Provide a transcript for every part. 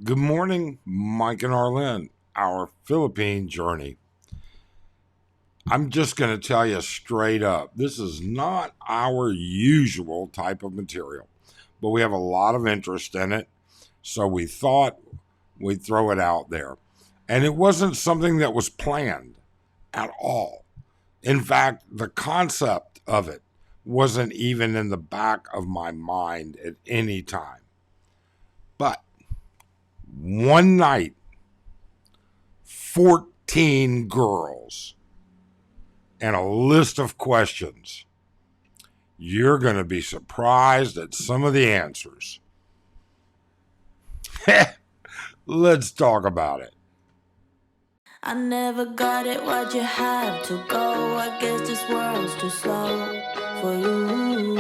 Good morning, Mike and Arlen, our Philippine journey. I'm just going to tell you straight up, this is not our usual type of material, but we have a lot of interest in it. So we thought we'd throw it out there. And it wasn't something that was planned at all. In fact, the concept of it wasn't even in the back of my mind at any time. But one night, 14 girls and a list of questions. You're going to be surprised at some of the answers. Let's talk about it. I never got it, why'd you have to go? I guess this world's too slow for you.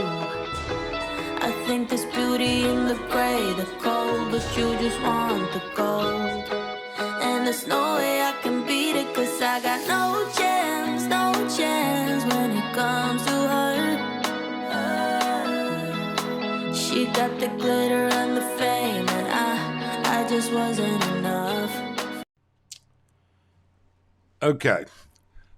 I think there's beauty in the gray, the cold, but you just want the gold. And there's no way I can beat it, cause I got no chance, no chance when it comes to her. She got the glitter and the fame, and I just wasn't enough. Okay,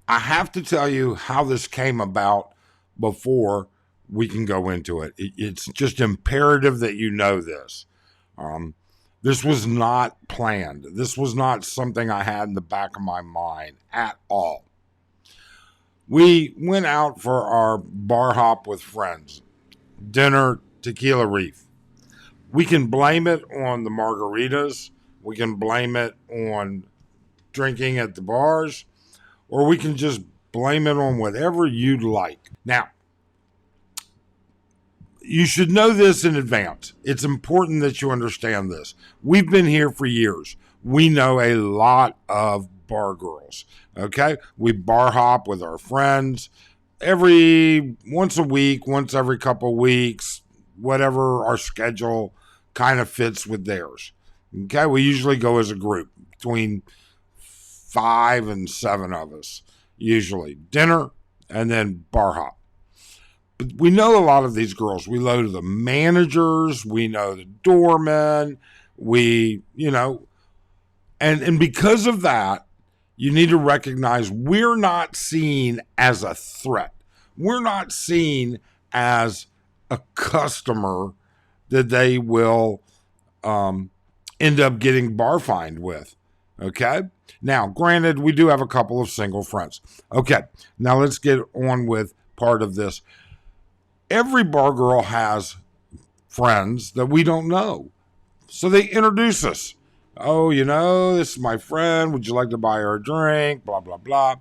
I have to tell you how this came about before we can go into it. It's just imperative that you know this. Um, this was not planned. This was not something I had in the back of my mind at all. We went out for our bar hop with friends, dinner, tequila reef. We can blame it on the margaritas. We can blame it on drinking at the bars, or we can just blame it on whatever you'd like. Now, you should know this in advance. It's important that you understand this. We've been here for years. We know a lot of bar girls. Okay? We bar hop with our friends every once a week, once every couple of weeks, whatever our schedule kind of fits with theirs. Okay? We usually go as a group between 5 and 7 of us, usually. Dinner and then bar hop. But we know a lot of these girls. We know the managers, we know the doormen, and because of that, you need to recognize we're not seen as a threat. We're not seen as a customer that they will end up getting bar fined with. Okay? Now, granted, we do have a couple of single friends. Okay, now let's get on with part of this. Every bar girl has friends that we don't know. So they introduce us. Oh, this is my friend. Would you like to buy her a drink? Blah, blah, blah. A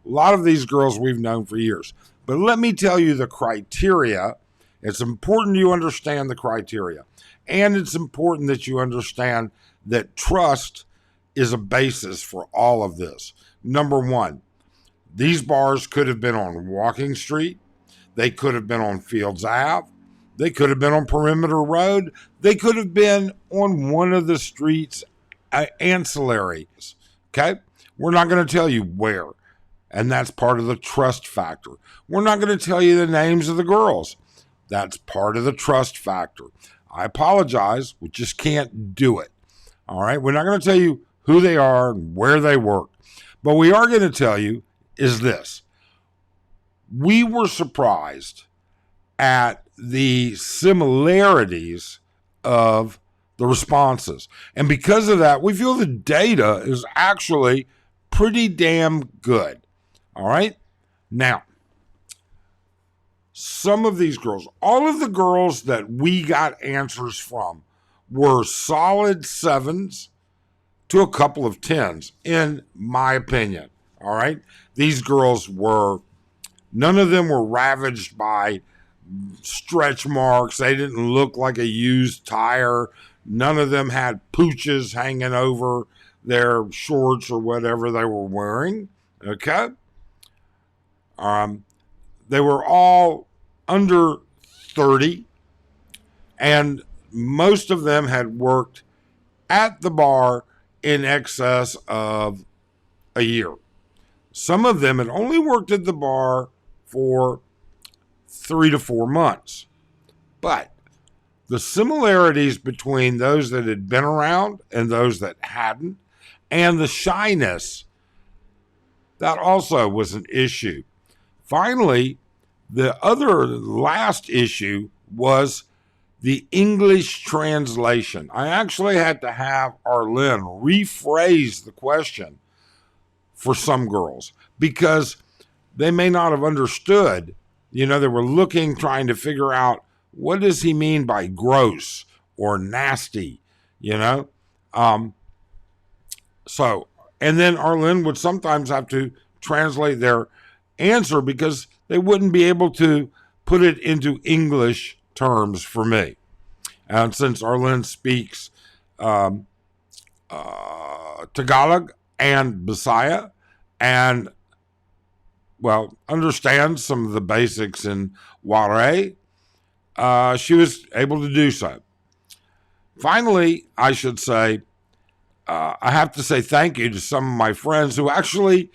lot of these girls we've known for years. But let me tell you the criteria. It's important you understand the criteria. And it's important that you understand that trust is a basis for all of this. Number one, these bars could have been on Walking Street. They could have been on Fields Ave. They could have been on Perimeter Road. They could have been on one of the streets ancillaries. Okay? We're not going to tell you where. And that's part of the trust factor. We're not going to tell you the names of the girls. That's part of the trust factor. I apologize. We just can't do it. All right? We're not going to tell you who they are and where they work. But we are going to tell you is this. We were surprised at the similarities of the responses. And because of that, we feel the data is actually pretty damn good. All right? Now, some of these girls, all of the girls that we got answers from were solid 7s to a couple of 10s, in my opinion. All right? These girls none of them were ravaged by stretch marks. They didn't look like a used tire. None of them had pooches hanging over their shorts or whatever they were wearing. Okay? They were all under 30, and most of them had worked at the bar in excess of a year. Some of them had only worked at the bar for 3 to 4 months. But the similarities between those that had been around and those that hadn't, and the shyness, that also was an issue. Finally, the other last issue was the English translation. I actually had to have Arlene rephrase the question for some girls because they may not have understood. They were looking, trying to figure out, what does he mean by gross or nasty, So, and then Arlene would sometimes have to translate their answer because they wouldn't be able to put it into English terms for me. And since Arlene speaks Tagalog and Bisaya and, understands some of the basics in foray, she was able to do so. Finally, I should say, I have to say thank you to some of my friends who actually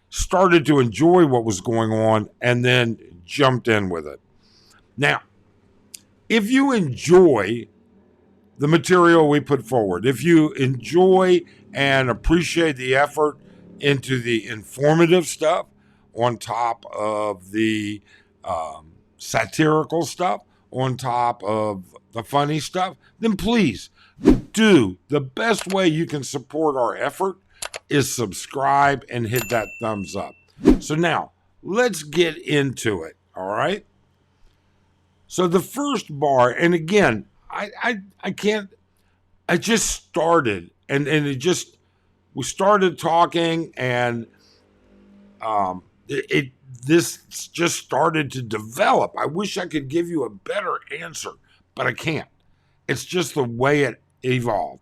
started to enjoy what was going on and then jumped in with it. Now, if you enjoy the material we put forward, if you enjoy and appreciate the effort into the informative stuff on top of the satirical stuff, on top of the funny stuff, then please do. The best way you can support our effort is subscribe and hit that thumbs up. So now, let's get into it, all right? So the first bar, and again, I can't, I just started, and we started talking, and this just started to develop. I wish I could give you a better answer, but I can't. It's just the way it evolved.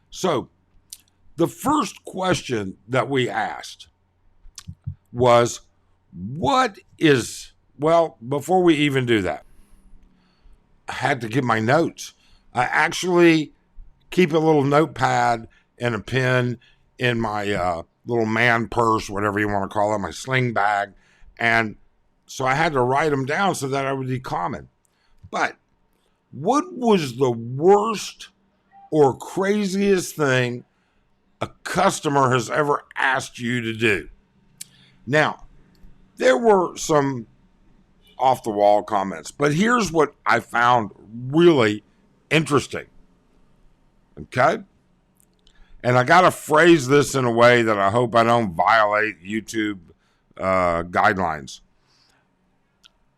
So the first question that we asked was, before we even do that, I had to give my notes. I actually keep a little notepad and a pen in my little man purse, whatever you want to call it, my sling bag. And so I had to write them down so that I would be common. But what was the worst or craziest thing a customer has ever asked you to do? Now, there were some off-the-wall comments, but here's what I found really interesting. Okay? And I got to phrase this in a way that I hope I don't violate YouTube guidelines.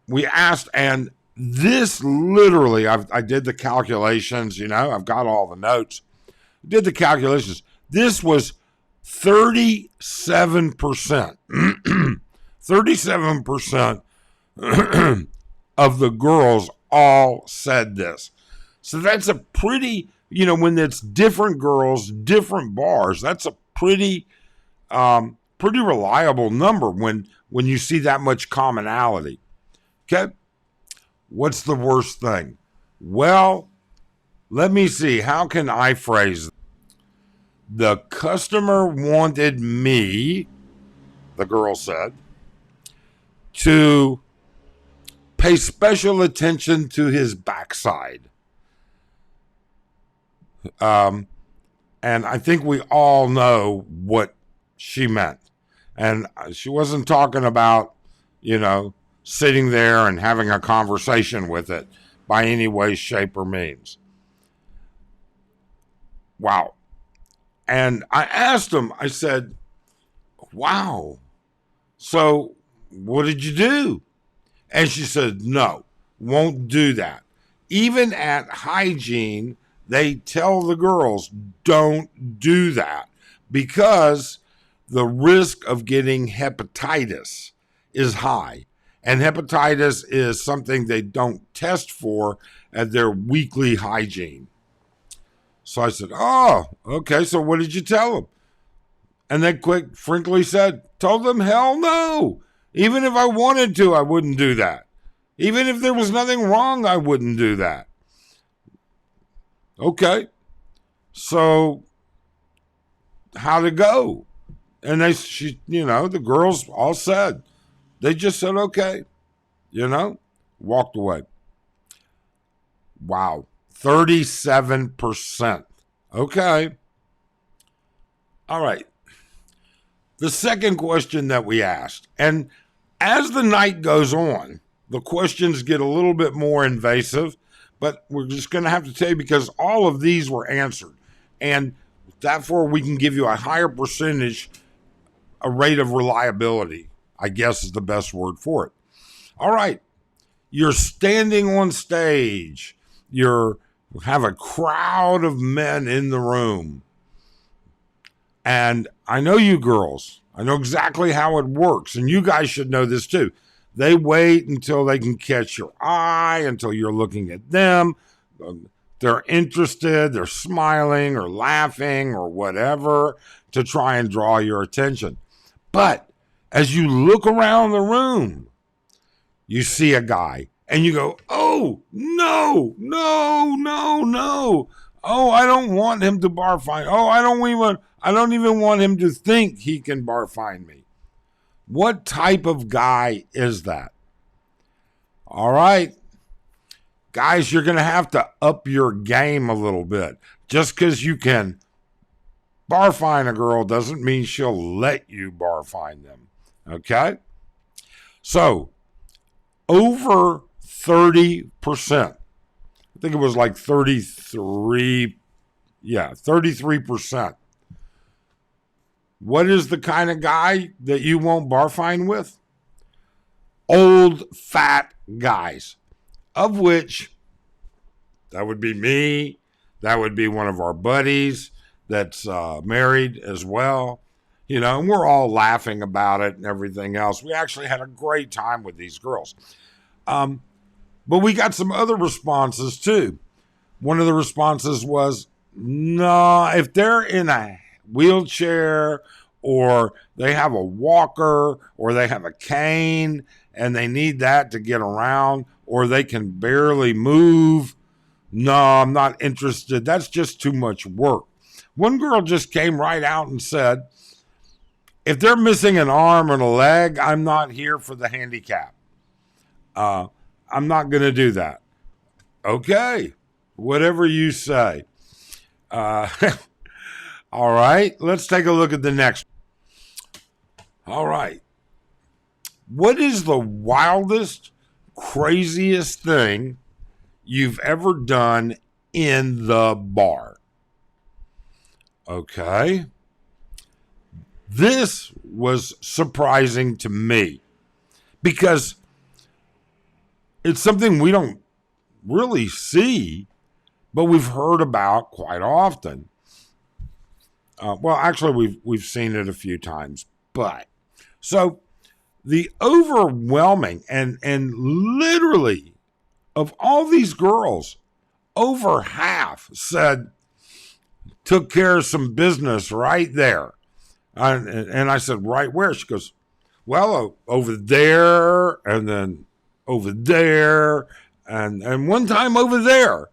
We asked, and this literally, I did the calculations, I've got all the notes. Did the calculations. This was 37%. 37% of the girls all said this. So that's a pretty, when it's different girls, different bars, that's a pretty reliable number when you see that much commonality. Okay? What's the worst thing? Well, let me see. How can I phrase it? The customer wanted me, the girl said, to pay special attention to his backside. And I think we all know what she meant. And she wasn't talking about, sitting there and having a conversation with it by any way, shape, or means. Wow. And I asked him, I said, wow, so what did you do? And she said, no, won't do that. Even at hygiene, they tell the girls, don't do that because the risk of getting hepatitis is high. And hepatitis is something they don't test for at their weekly hygiene. So I said, oh, okay, so what did you tell them? And they frankly said, told them, hell no. Even if I wanted to, I wouldn't do that. Even if there was nothing wrong, I wouldn't do that. Okay, so how'd it go? And the girls all said, they just said, okay, walked away. Wow. 37%. Okay. All right. The second question that we asked, and as the night goes on, the questions get a little bit more invasive, but we're just going to have to tell you because all of these were answered. And therefore, we can give you a higher percentage, a rate of reliability, I guess is the best word for it. All right. You're standing on stage. You have a crowd of men in the room. And I know you girls. I know exactly how it works. And you guys should know this too. They wait until they can catch your eye, until you're looking at them. They're interested. They're smiling or laughing or whatever to try and draw your attention. But as you look around the room, you see a guy and you go, oh, no, no, no, no. Oh, I don't want him to bar find. Oh, I don't even want him to think he can bar find me. What type of guy is that? All right. Guys, you're going to have to up your game a little bit. Just because you can bar find a girl doesn't mean she'll let you bar find them. Okay? So, over 30%. I think it was like 33. Yeah, 33%. What is the kind of guy that you won't bar find with? Old, fat guys, of which that would be me. That would be one of our buddies that's married as well. You know, and we're all laughing about it and everything else. We actually had a great time with these girls. But we got some other responses too. One of the responses was, no, if they're in a wheelchair or they have a walker or they have a cane and they need that to get around or they can barely move, no, I'm not interested. That's just too much work. One girl just came right out and said, if they're missing an arm and a leg, I'm not here for the handicap. I'm not going to do that. Okay, whatever you say. All right, let's take a look at the next. All right. What is the wildest, craziest thing you've ever done in the bar? Okay. This was surprising to me because it's something we don't really see, but we've heard about quite often. Well, actually, we've seen it a few times, but so the overwhelming and literally of all these girls, over half said took care of some business right there. And I said, right where? She goes, well, over there, and then over there, and one time over there.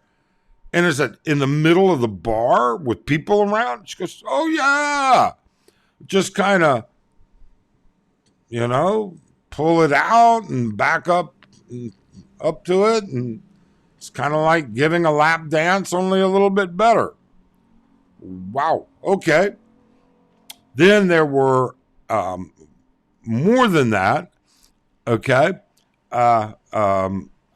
And I said, in the middle of the bar with people around? She goes, oh, yeah. Just kind of, pull it out and back up to it. And it's kind of like giving a lap dance, only a little bit better. Wow. Okay. Then there were more than that. Okay. I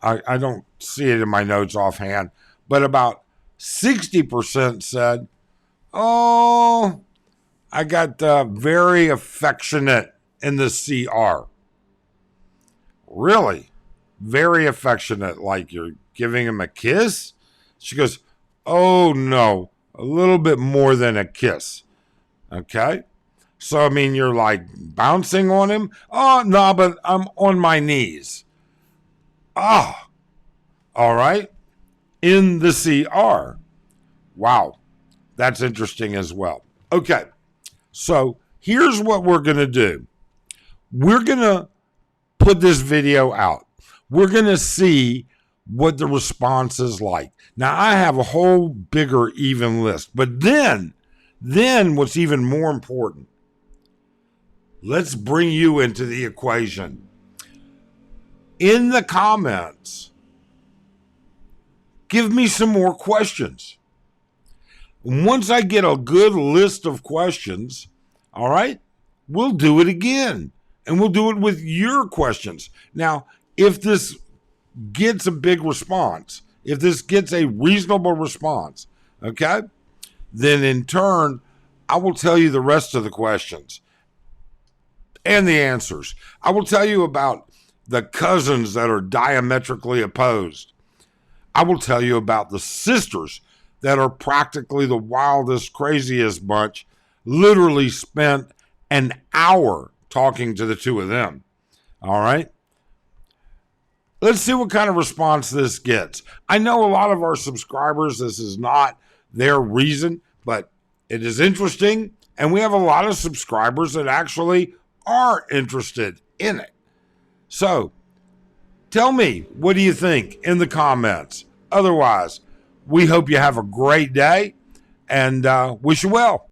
don't see it in my notes offhand, but about 60% said, oh, I got very affectionate in the CR. Really? Very affectionate, like you're giving him a kiss? She goes, oh, no, a little bit more than a kiss. Okay? So, I mean, you're like bouncing on him? Oh, no, but I'm on my knees. Ah, all right. In the CR. Wow. That's interesting as well. Okay. So here's what we're going to do. We're going to put this video out. We're going to see what the response is like. Now, I have a whole bigger even list. But then what's even more important, let's bring you into the equation. In the comments, Give me some more questions. Once I get a good list of questions, all right, we'll do it again. And we'll do it with your questions. Now, if this gets a big response, if this gets a reasonable response, okay, then in turn, I will tell you the rest of the questions and the answers. I will tell you about the cousins that are diametrically opposed. I will tell you about the sisters that are practically the wildest, craziest bunch, literally spent an hour talking to the two of them. All right? Let's see what kind of response this gets. I know a lot of our subscribers, this is not their reason, but it is interesting. And we have a lot of subscribers that actually are interested in it. So tell me, what do you think in the comments? Otherwise, we hope you have a great day and wish you well.